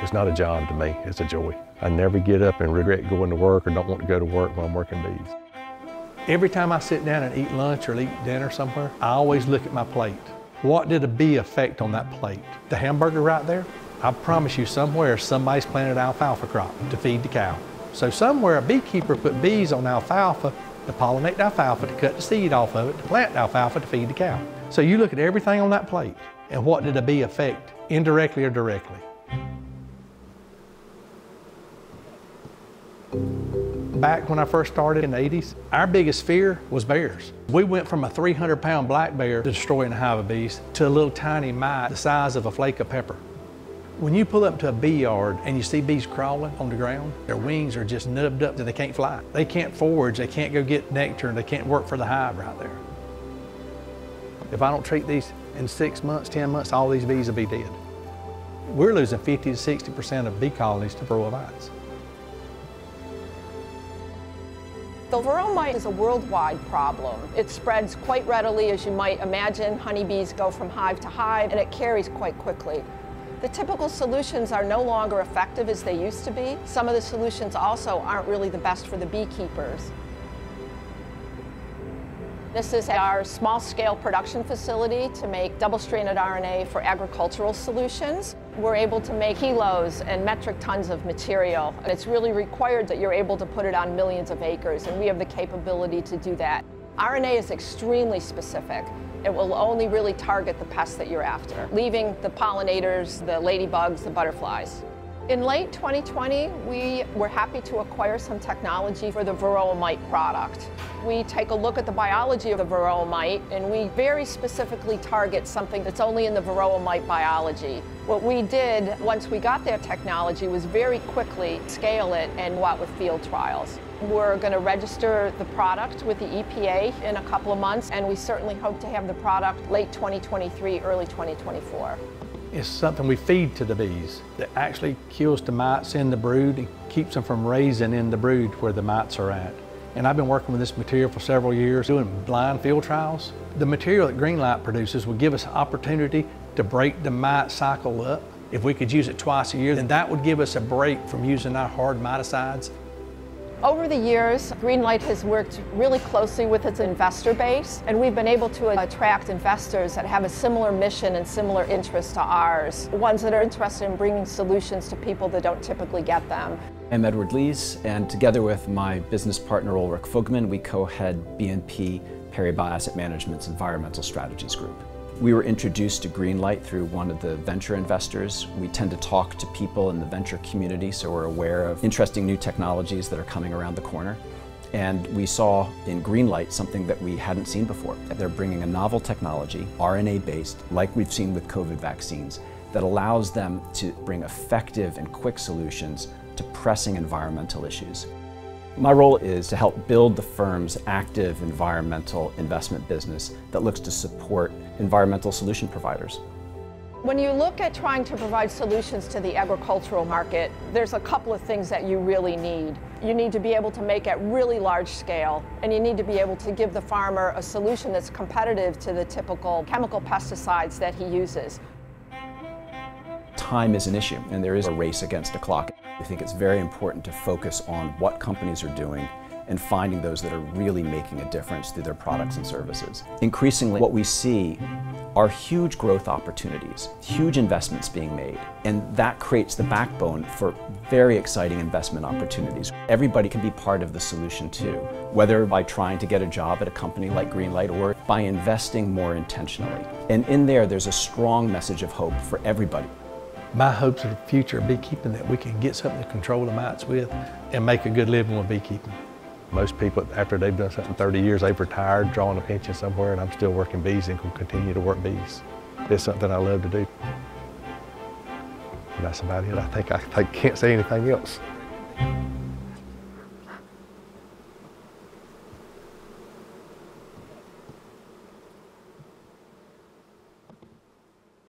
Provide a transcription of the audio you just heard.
It's not a job to me, it's a joy. I never get up and regret going to work or don't want to go to work when I'm working bees. Every time I sit down and eat lunch or eat dinner somewhere, I always look at my plate. What did a bee affect on that plate? The hamburger right there? I promise you somewhere somebody's planted alfalfa crop to feed the cow. So somewhere a beekeeper put bees on alfalfa to pollinate the alfalfa, to cut the seed off of it, to plant the alfalfa to feed the cow. So you look at everything on that plate, and what did a bee affect, indirectly or directly? Back when I first started in the 80s, our biggest fear was bears. We went from a 300-pound black bear destroying a hive of bees to a little tiny mite the size of a flake of pepper. When you pull up to a bee yard and you see bees crawling on the ground, their wings are just nubbed up that they can't fly. They can't forage, they can't go get nectar, and they can't work for the hive right there. If I don't treat these in 6 months, 10 months, all these bees will be dead. We're losing 50 to 60% of bee colonies to varroa mites. The varroa mite is a worldwide problem. It spreads quite readily, as you might imagine. Honeybees go from hive to hive, and it carries quite quickly. The typical solutions are no longer effective as they used to be. Some of the solutions also aren't really the best for the beekeepers. This is our small-scale production facility to make double-stranded RNA for agricultural solutions. We're able to make kilos and metric tons of material, and it's really required that you're able to put it on millions of acres, and we have the capability to do that. RNA is extremely specific. It will only really target the pests that you're after, leaving the pollinators, the ladybugs, the butterflies. In late 2020, we were happy to acquire some technology for the varroa mite product. We take a look at the biology of the varroa mite, and we very specifically target something that's only in the varroa mite biology. What we did once we got that technology was very quickly scale it and go out with field trials. We're going to register the product with the EPA in a couple of months, and we certainly hope to have the product late 2023, early 2024. It's something we feed to the bees that actually kills the mites in the brood and keeps them from raising in the brood where the mites are at. And I've been working with this material for several years, doing blind field trials. The material that GreenLight produces would give us an opportunity to break the mite cycle up. If we could use it twice a year, then that would give us a break from using our hard miticides. Over the years, GreenLight has worked really closely with its investor base, and we've been able to attract investors that have a similar mission and similar interests to ours, ones that are interested in bringing solutions to people that don't typically get them. I'm Edward Lees, and together with my business partner Ulrich Fugman, we co-head BNP Paribas Asset Management's Environmental Strategies Group. We were introduced to GreenLight through one of the venture investors. We tend to talk to people in the venture community, so we're aware of interesting new technologies that are coming around the corner. And we saw in GreenLight something that we hadn't seen before. They're bringing a novel technology, RNA-based, like we've seen with COVID vaccines, that allows them to bring effective and quick solutions to pressing environmental issues. My role is to help build the firm's active environmental investment business that looks to support environmental solution providers. When you look at trying to provide solutions to the agricultural market, there's a couple of things that you really need. You need to be able to make at really large scale, and you need to be able to give the farmer a solution that's competitive to the typical chemical pesticides that he uses. Time is an issue, and there is a race against the clock. I think it's very important to focus on what companies are doing and finding those that are really making a difference through their products and services. Increasingly, what we see are huge growth opportunities, huge investments being made, and that creates the backbone for very exciting investment opportunities. Everybody can be part of the solution too, whether by trying to get a job at a company like GreenLight or by investing more intentionally. And in there's a strong message of hope for everybody. My hopes for the future of beekeeping that we can get something to control the mites with and make a good living with beekeeping. Most people, after they've done something 30 years, they've retired, drawing a pension somewhere, and I'm still working bees and will continue to work bees. It's something I love to do. And that's about it. I think I can't say anything else.